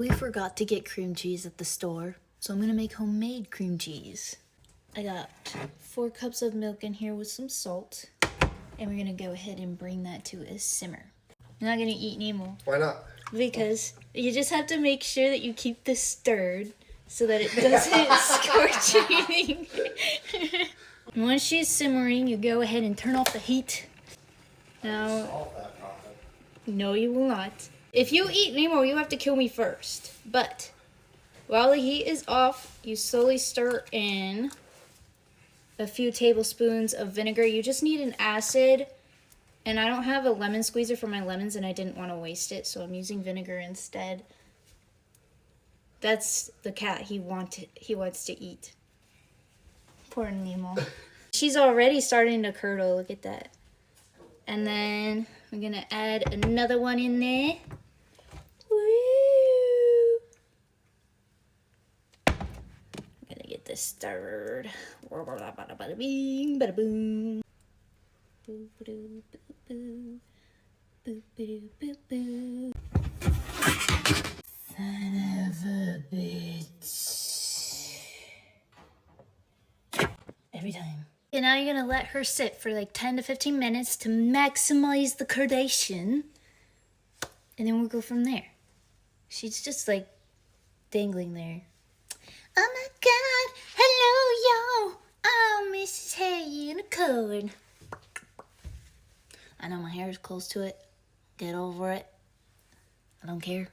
We forgot to get cream cheese at the store, so I'm gonna make homemade cream cheese. I got 4 cups of milk in here with some salt, and we're gonna go ahead and bring that to a simmer. I'm not gonna eat anymore. Why not? Because you just have to make sure that you keep this stirred so that it doesn't scorch anything. Once she's simmering, you go ahead and turn off the heat. Now, no, you will not. If you eat Nemo, you have to kill me first. But while the heat is off, you slowly stir in a few tablespoons of vinegar. You just need an acid. And I don't have a lemon squeezer for my lemons, and I didn't want to waste it, so I'm using vinegar instead. That's the cat. He wants to eat. Poor Nemo. She's already starting to curdle. Look at that. And then we're gonna add another one in there. Woo! I'm gonna get this stirred. Bada bing, bada boom. Boo, boo, boo, boo, boo, boo, boo. Son of a bitch. Every time. And now you're gonna let her sit for like 10 to 15 minutes to maximize the curdation. And then we'll go from there. She's just like dangling there. Oh my god, hello y'all. I'm Mrs. Hair Unicorn. I know my hair is close to it. Get over it. I don't care.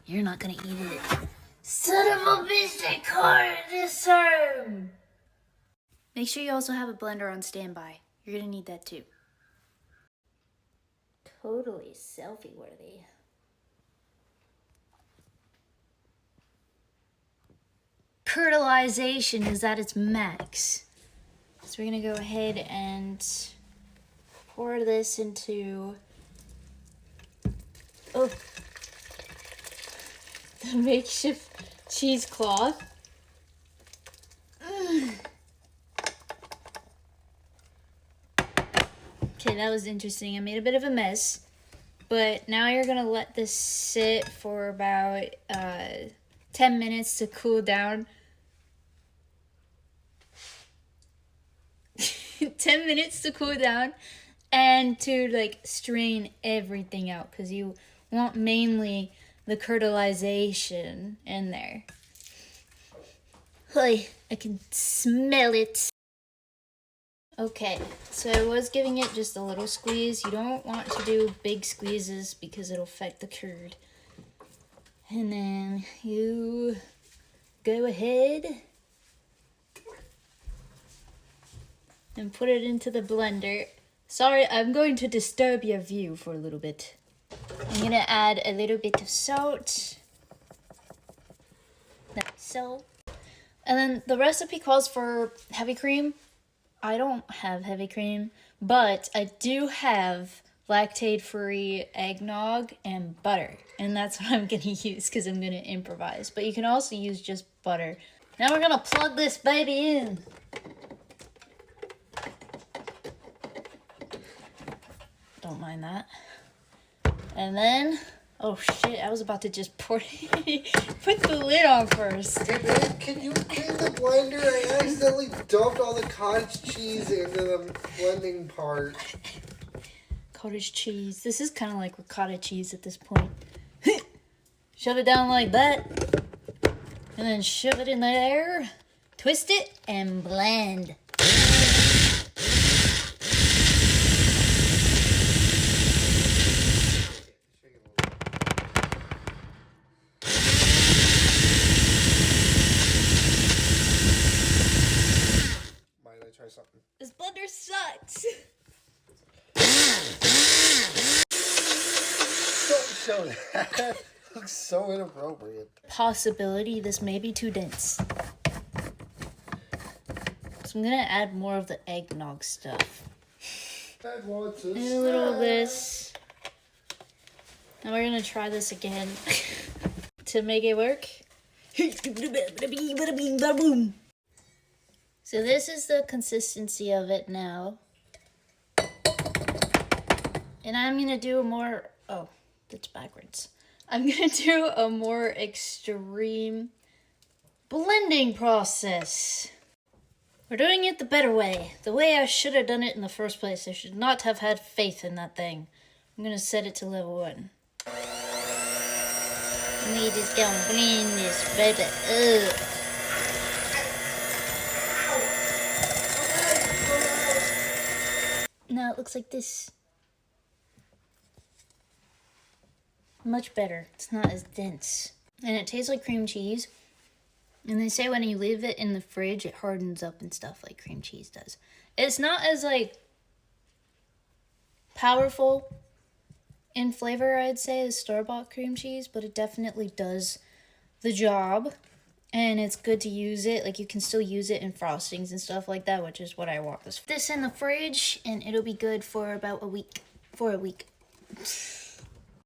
You're not gonna eat it. Son of a bitch, they caught this term. Make sure you also have a blender on standby. You're gonna need that too. Totally selfie worthy. Curdlization is at its max. So we're gonna go ahead and pour this into the makeshift cheesecloth. Okay, that was interesting. I made a bit of a mess, but now you're gonna let this sit for about 10 minutes to cool down. 10 minutes to cool down and to like strain everything out, because you want mainly the curdlization in there. Hey, I can smell it. Okay, so I was giving it just a little squeeze. You don't want to do big squeezes because it'll affect the curd. And then you go ahead and put it into the blender. Sorry, I'm going to disturb your view for a little bit. I'm gonna add a little bit of salt. Like so. And then the recipe calls for heavy cream. I don't have heavy cream, but I do have lactate-free eggnog and butter. And that's what I'm gonna use because I'm gonna improvise. But you can also use just butter. Now we're gonna plug this baby in. Don't mind that. And then, oh shit, I was about to just put the lid on first. Hey babe, can you clean the blender? I accidentally dumped all the cottage cheese into the blending part. Cottage cheese. This is kind of like ricotta cheese at this point. Shove it down like that. And then shove it in there. Twist it and blend. Try something. This blender sucks. Don't show that. Looks so inappropriate. Possibility this may be too dense. So I'm gonna add more of the eggnog stuff. Dad wants a And a little of this. Now we're gonna try this again to make it work. So this is the consistency of it now. And I'm gonna do more, oh, that's backwards. I'm gonna do a more extreme blending process. We're doing it the better way. The way I should have done it in the first place. I should not have had faith in that thing. I'm gonna set it to level 1. We just gonna blend this baby up. Now it looks like this. Much better. It's not as dense. And it tastes like cream cheese. And they say when you leave it in the fridge, it hardens up and stuff like cream cheese does. It's not as, like, powerful in flavor, I'd say, as store-bought cream cheese, but it definitely does the job. And it's good to use it. Like, you can still use it in frostings and stuff like that, which is what I want this in the fridge, and it'll be good for about a week. For a week.